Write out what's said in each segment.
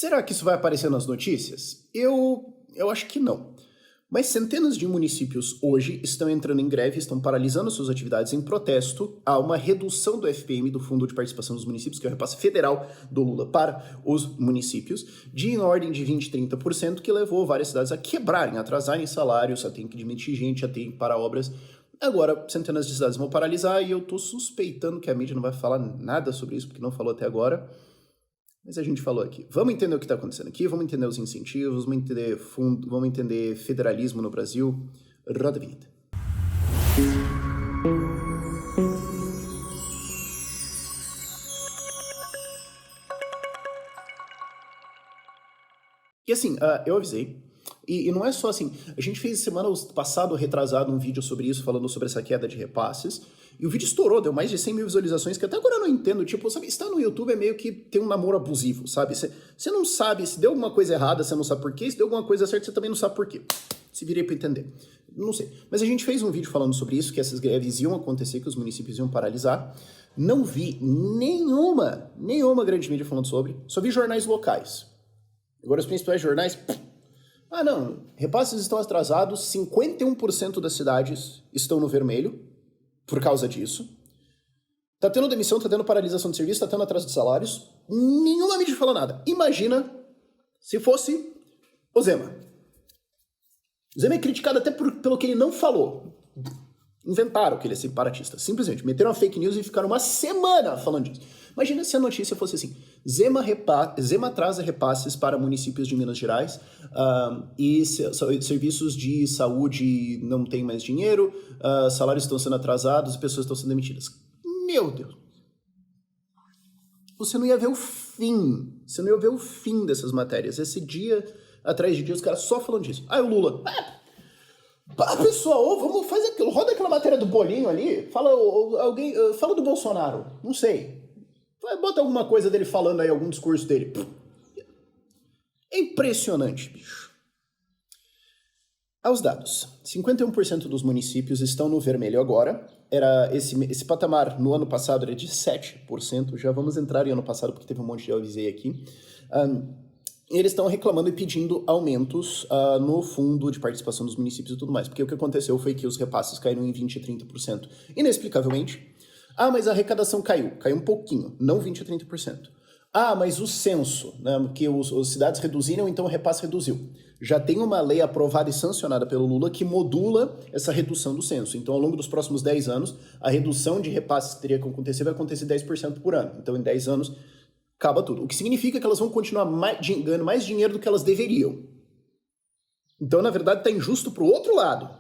Será que isso vai aparecer nas notícias? Eu acho que não. Mas centenas de municípios hoje estão entrando em greve, estão paralisando suas atividades em protesto a uma redução do FPM, do Fundo de Participação dos Municípios, que é o repasse federal do Lula para os municípios, de em ordem de 20% a 30%, que levou várias cidades a quebrarem, a atrasarem salários, a ter que demitir gente, a ter que parar obras. Agora, centenas de cidades vão paralisar e eu tô suspeitando que a mídia não vai falar nada sobre isso, porque não falou até agora. Mas a gente falou aqui. Vamos entender o que está acontecendo aqui, vamos entender os incentivos, vamos entender fundo, vamos entender federalismo no Brasil. Roda a vinheta. E assim, eu avisei. E não é só assim, a gente fez semana passada, retrasado, um vídeo sobre isso, falando sobre essa queda de repasses, e o vídeo estourou, deu mais de 100 mil visualizações, que até agora eu não entendo, tipo, sabe, estar no YouTube é meio que ter um namoro abusivo, sabe? Você não sabe, se deu alguma coisa errada, você não sabe por quê, se deu alguma coisa certa, você também não sabe por quê. Se virei pra entender. Não sei. Mas a gente fez um vídeo falando sobre isso, que essas greves iam acontecer, que os municípios iam paralisar. Não vi nenhuma grande mídia falando sobre, só vi jornais locais. Agora os principais jornais... Ah, não, repasses estão atrasados, 51% das cidades estão no vermelho por causa disso. Tá tendo demissão, tá tendo paralisação de serviço, tá tendo atraso de salários. Nenhuma mídia falou nada. Imagina se fosse o Zema. O Zema é criticado até pelo que ele não falou. Inventaram que ele é separatista. Simplesmente meteram uma fake news e ficaram uma semana falando disso. Imagina se a notícia fosse assim: Zema atrasa repasses para municípios de Minas Gerais e serviços de saúde não têm mais dinheiro, salários estão sendo atrasados e pessoas estão sendo demitidas. Meu Deus! Você não ia ver o fim. Você não ia ver o fim dessas matérias. Esse dia atrás de dia, os caras só falando disso. O Lula... pessoal, vamos fazer aquilo. Roda aquela matéria do Bolinho ali. Fala do Bolsonaro. Não sei. Bota alguma coisa dele falando aí, algum discurso dele. É impressionante, bicho. Aos dados. 51% dos municípios estão no vermelho agora. Era esse patamar no ano passado era de 7%. Já vamos entrar em ano passado, porque teve um monte de avisei aqui. Eles estão reclamando e pedindo aumentos no fundo de participação dos municípios e tudo mais, porque o que aconteceu foi que os repasses caíram em 20% a 30%. Inexplicavelmente. Mas a arrecadação caiu um pouquinho, não 20% a 30%. Mas o censo, né, porque as cidades reduziram, então o repasse reduziu. Já tem uma lei aprovada e sancionada pelo Lula que modula essa redução do censo. Então, ao longo dos próximos 10 anos, a redução de repasses que teria que acontecer vai acontecer 10% por ano. Então, em 10 anos... acaba tudo. O que significa que elas vão continuar ganhando mais dinheiro do que elas deveriam. Então, na verdade, está injusto para o outro lado.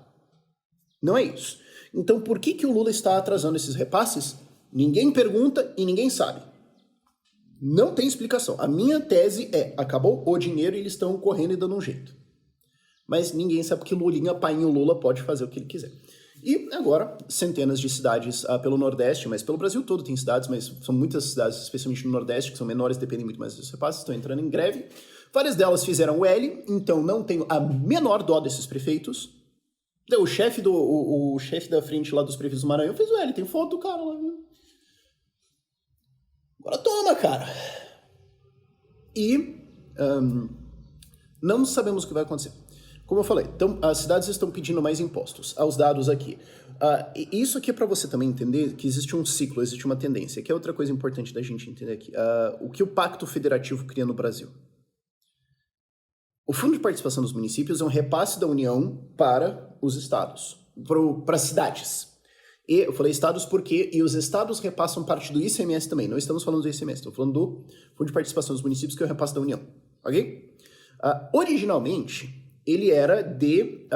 Não é isso. Então, por que o Lula está atrasando esses repasses? Ninguém pergunta e ninguém sabe. Não tem explicação. A minha tese é, acabou o dinheiro e eles estão correndo e dando um jeito. Mas ninguém sabe que Lulinha, painho Lula, pode fazer o que ele quiser. E agora, centenas de cidades pelo Nordeste, mas pelo Brasil todo tem cidades, mas são muitas cidades, especialmente no Nordeste, que são menores, dependem muito mais dos repasses, estão entrando em greve. Várias delas fizeram o L, então não tenho a menor dó desses prefeitos. O chefe da frente lá dos prefeitos do Maranhão fez o L, tem foto do cara lá, viu? Agora toma, cara! E não sabemos o que vai acontecer. Como eu falei, então, as cidades estão pedindo mais impostos. Aos dados aqui. Isso aqui é para você também entender que existe um ciclo, existe uma tendência, que é outra coisa importante da gente entender aqui. O que o Pacto Federativo cria no Brasil? O Fundo de Participação dos Municípios é um repasse da União para os estados, para as cidades. E eu falei estados porque os estados repassam parte do ICMS também. Não estamos falando do ICMS, estamos falando do Fundo de Participação dos Municípios, que é o repasse da União. Ok? Originalmente... ele era de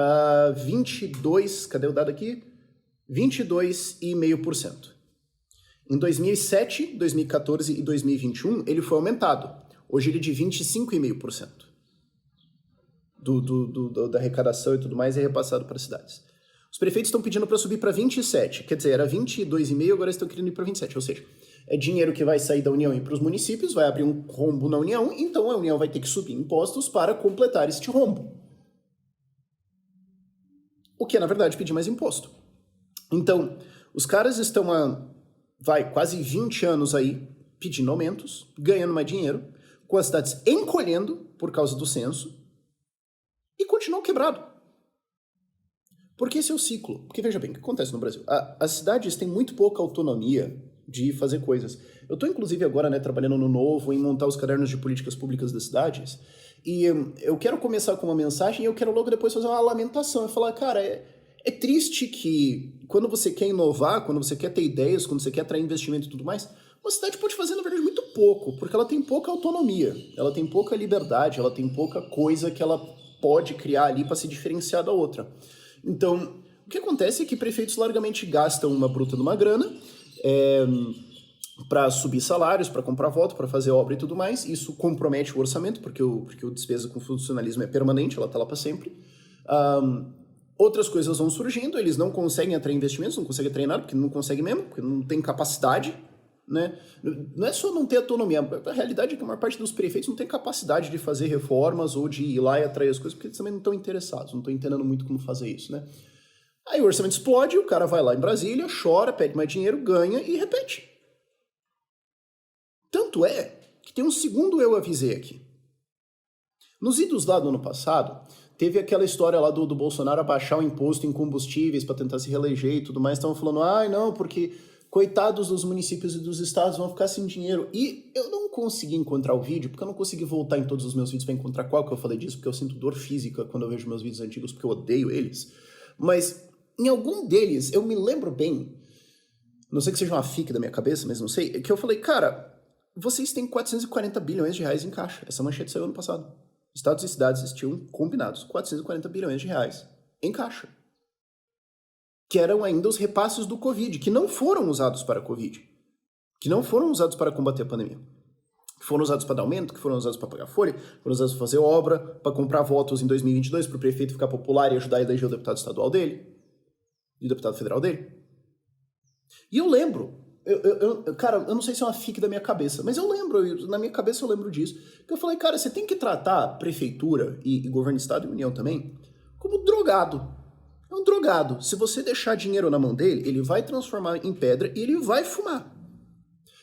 22, cadê o dado aqui? 22,5%. Em 2007, 2014 e 2021, ele foi aumentado. Hoje ele é de 25,5%. Da arrecadação e tudo mais é repassado para as cidades. Os prefeitos estão pedindo para subir para 27, quer dizer, era 22,5%, agora estão querendo ir para 27, ou seja, é dinheiro que vai sair da União e para os municípios, vai abrir um rombo na União, então a União vai ter que subir impostos para completar este rombo. O que é, na verdade, pedir mais imposto. Então, os caras estão há, quase 20 anos aí pedindo aumentos, ganhando mais dinheiro, com as cidades encolhendo por causa do censo e continuam quebrado. Porque esse é o ciclo. Porque veja bem, o que acontece no Brasil? As cidades têm muito pouca autonomia de fazer coisas. Eu estou, inclusive, agora, né, trabalhando no Novo em montar os cadernos de políticas públicas das cidades. E eu quero começar com uma mensagem e eu quero logo depois fazer uma lamentação. Eu falar, cara, é triste que quando você quer inovar, quando você quer ter ideias, quando você quer atrair investimento e tudo mais, uma cidade pode fazer, na verdade, muito pouco, porque ela tem pouca autonomia, ela tem pouca liberdade, ela tem pouca coisa que ela pode criar ali para se diferenciar da outra. Então, o que acontece é que prefeitos largamente gastam uma bruta de uma grana para subir salários, para comprar voto, para fazer obra e tudo mais. Isso compromete o orçamento, porque o despesa com funcionalismo é permanente, ela está lá para sempre. Outras coisas vão surgindo, eles não conseguem atrair investimentos, não conseguem atrair nada, porque não conseguem mesmo, porque não tem capacidade, né? Não é só não ter autonomia, a realidade é que a maior parte dos prefeitos não tem capacidade de fazer reformas ou de ir lá e atrair as coisas, porque eles também não estão interessados, não estão entendendo muito como fazer isso, né? Aí o orçamento explode, o cara vai lá em Brasília, chora, pede mais dinheiro, ganha e repete. Tanto é que tem um segundo eu avisei aqui. Nos idos lá do ano passado, teve aquela história lá do Bolsonaro abaixar o imposto em combustíveis para tentar se reeleger e tudo mais. Estavam falando, não, porque coitados dos municípios e dos estados vão ficar sem dinheiro. E eu não consegui encontrar o vídeo, porque eu não consegui voltar em todos os meus vídeos para encontrar qual que eu falei disso, porque eu sinto dor física quando eu vejo meus vídeos antigos, porque eu odeio eles. Mas em algum deles, eu me lembro bem, não sei que seja uma fique da minha cabeça, mas não sei, é que eu falei, cara, vocês têm 440 bilhões de reais em caixa. Essa manchete saiu ano passado. Estados e cidades tinham combinados 440 bilhões de reais em caixa. Que eram ainda os repasses do Covid, que não foram usados para a Covid. Que não foram usados para combater a pandemia. Que foram usados para dar aumento, que foram usados para pagar folha, foram usados para fazer obra, para comprar votos em 2022, para o prefeito ficar popular e ajudar a eleger o deputado estadual dele, e o deputado federal dele. E eu lembro, cara, eu não sei se é uma fique da minha cabeça, mas eu lembro, na minha cabeça eu lembro disso, que eu falei, cara, você tem que tratar a prefeitura e governo do estado e União também como drogado. É um drogado. Se você deixar dinheiro na mão dele, ele vai transformar em pedra e ele vai fumar.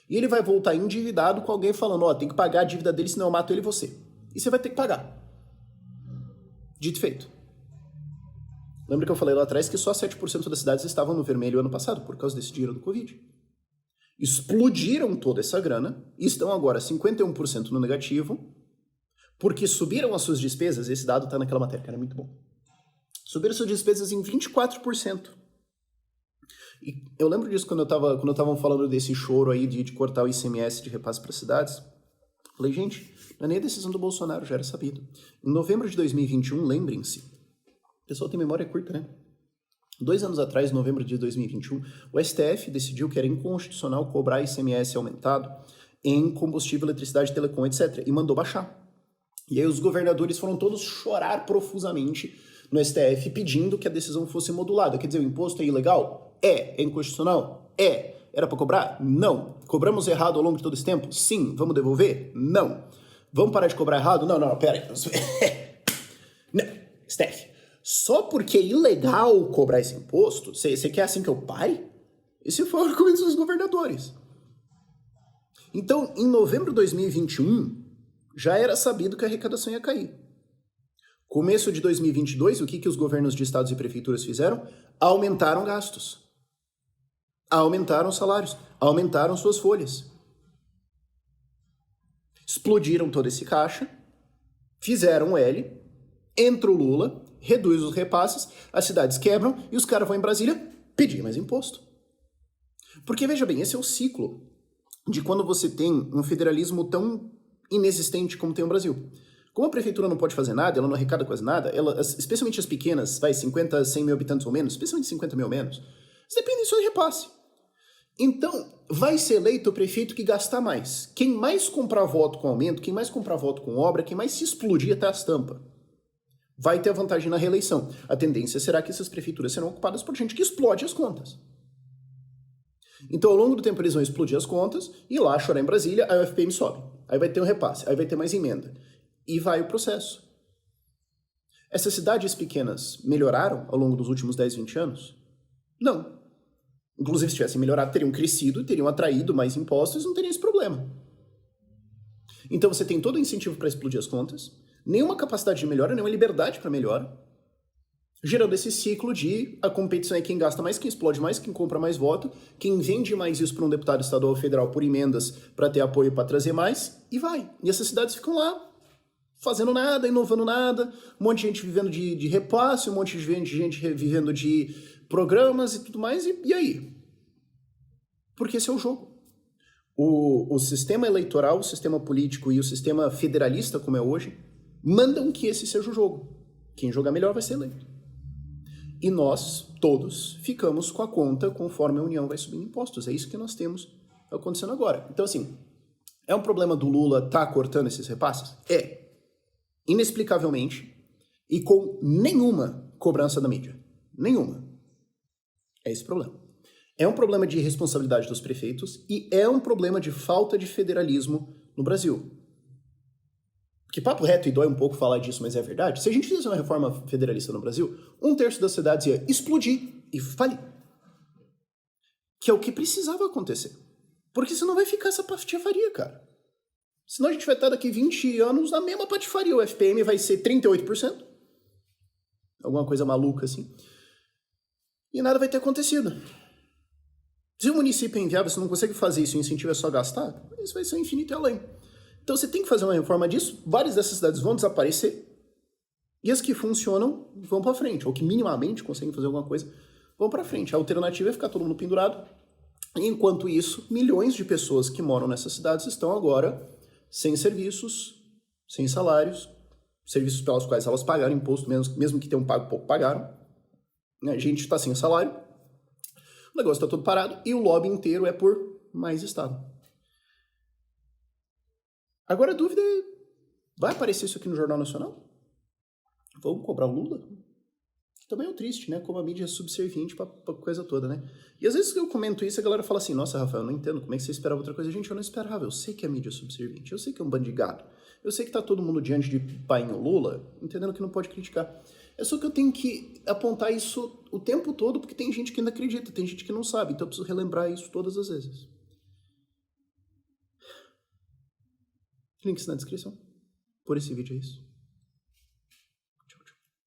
E ele vai voltar endividado com alguém falando, tem que pagar a dívida dele, senão eu mato ele e você. E você vai ter que pagar. Dito e feito. Lembra que eu falei lá atrás que só 7% das cidades estavam no vermelho ano passado por causa desse dinheiro do Covid. Explodiram toda essa grana e estão agora 51% no negativo porque subiram as suas despesas, esse dado está naquela matéria, cara, é muito bom. Subiram suas despesas em 24%. E eu lembro disso quando estavam falando desse choro aí de cortar o ICMS de repasse para cidades. Falei, gente, não é nem a decisão do Bolsonaro, já era sabido. Em novembro de 2021, lembrem-se, o pessoal tem memória curta, né? 2 anos atrás, em novembro de 2021, o STF decidiu que era inconstitucional cobrar ICMS aumentado em combustível, eletricidade, telecom, etc. E mandou baixar. E aí os governadores foram todos chorar profusamente no STF pedindo que a decisão fosse modulada. Quer dizer, o imposto é ilegal? É. É inconstitucional? É. Era para cobrar? Não. Cobramos errado ao longo de todo esse tempo? Sim. Vamos devolver? Não. Vamos parar de cobrar errado? Não, pera aí. Não, STF. Só porque é ilegal cobrar esse imposto, você quer assim que eu pare? Esse foi o argumento dos governadores. Então, em novembro de 2021, já era sabido que a arrecadação ia cair. Começo de 2022, o que os governos de estados e prefeituras fizeram? Aumentaram gastos. Aumentaram salários. Aumentaram suas folhas. Explodiram todo esse caixa. Fizeram um L. Entra o Lula. Reduz os repasses, as cidades quebram e os caras vão em Brasília pedir mais imposto. Porque, veja bem, esse é o ciclo de quando você tem um federalismo tão inexistente como tem o Brasil. Como a prefeitura não pode fazer nada, ela não arrecada quase nada, especialmente as pequenas, 50, 100 mil habitantes ou menos, especialmente 50 mil ou menos, dependem só de repasse. Então, vai ser eleito o prefeito que gastar mais. Quem mais comprar voto com aumento, quem mais comprar voto com obra, quem mais se explodir até as tampas, vai ter a vantagem na reeleição. A tendência será que essas prefeituras serão ocupadas por gente que explode as contas. Então, ao longo do tempo, eles vão explodir as contas e lá, chorar em Brasília, a UFPM sobe. Aí vai ter um repasse, aí vai ter mais emenda. E vai o processo. Essas cidades pequenas melhoraram ao longo dos últimos 10, 20 anos? Não. Inclusive, se tivessem melhorado, teriam crescido, teriam atraído mais impostos e não teriam esse problema. Então você tem todo o incentivo para explodir as contas, nenhuma capacidade de melhora, nenhuma liberdade para melhora, gerando esse ciclo de a competição é quem gasta mais, quem explode mais, quem compra mais voto, quem vende mais isso para um deputado estadual ou federal por emendas para ter apoio para trazer mais, e vai. E essas cidades ficam lá, fazendo nada, inovando nada, um monte de gente vivendo de repasse, um monte de gente vivendo de programas e tudo mais, e aí? Porque esse é o jogo. O sistema eleitoral, o sistema político e o sistema federalista, como é hoje, mandam que esse seja o jogo. Quem jogar melhor vai ser eleito. E nós, todos, ficamos com a conta conforme a União vai subindo impostos. É isso que nós temos acontecendo agora. Então, assim, é um problema do Lula estar cortando esses repasses? É. Inexplicavelmente e com nenhuma cobrança da mídia. Nenhuma. É esse o problema. É um problema de responsabilidade dos prefeitos e é um problema de falta de federalismo no Brasil. Que papo reto e dói um pouco falar disso, mas é verdade. Se a gente fizesse uma reforma federalista no Brasil, 1/3 das cidades ia explodir e falir. Que é o que precisava acontecer. Porque senão vai ficar essa patifaria, cara. Senão a gente vai estar daqui 20 anos na mesma patifaria. O FPM vai ser 38%. Alguma coisa maluca assim. E nada vai ter acontecido. Se o município é inviável, você não consegue fazer isso e o incentivo é só gastar, isso vai ser infinito e além. Então você tem que fazer uma reforma disso, várias dessas cidades vão desaparecer, e as que funcionam vão para frente, ou que minimamente conseguem fazer alguma coisa, vão para frente. A alternativa é ficar todo mundo pendurado. E enquanto isso, milhões de pessoas que moram nessas cidades estão agora sem serviços, sem salários, serviços pelos quais elas pagaram imposto, mesmo que tenham pago pouco, pagaram. A gente está sem salário, o negócio está todo parado e o lobby inteiro é por mais Estado. Agora a dúvida é, vai aparecer isso aqui no Jornal Nacional? Vamos cobrar o Lula? Também é o triste, né? Como a mídia é subserviente pra coisa toda, né? E às vezes que eu comento isso, a galera fala assim, nossa, Rafael, eu não entendo, como é que você esperava outra coisa? Gente, eu não esperava, eu sei que a mídia é subserviente, eu sei que é um bando de gado, eu sei que tá todo mundo diante de painho Lula, entendendo que não pode criticar. É só que eu tenho que apontar isso o tempo todo, porque tem gente que ainda acredita, tem gente que não sabe, então eu preciso relembrar isso todas as vezes. Links na descrição. Por esse vídeo é isso.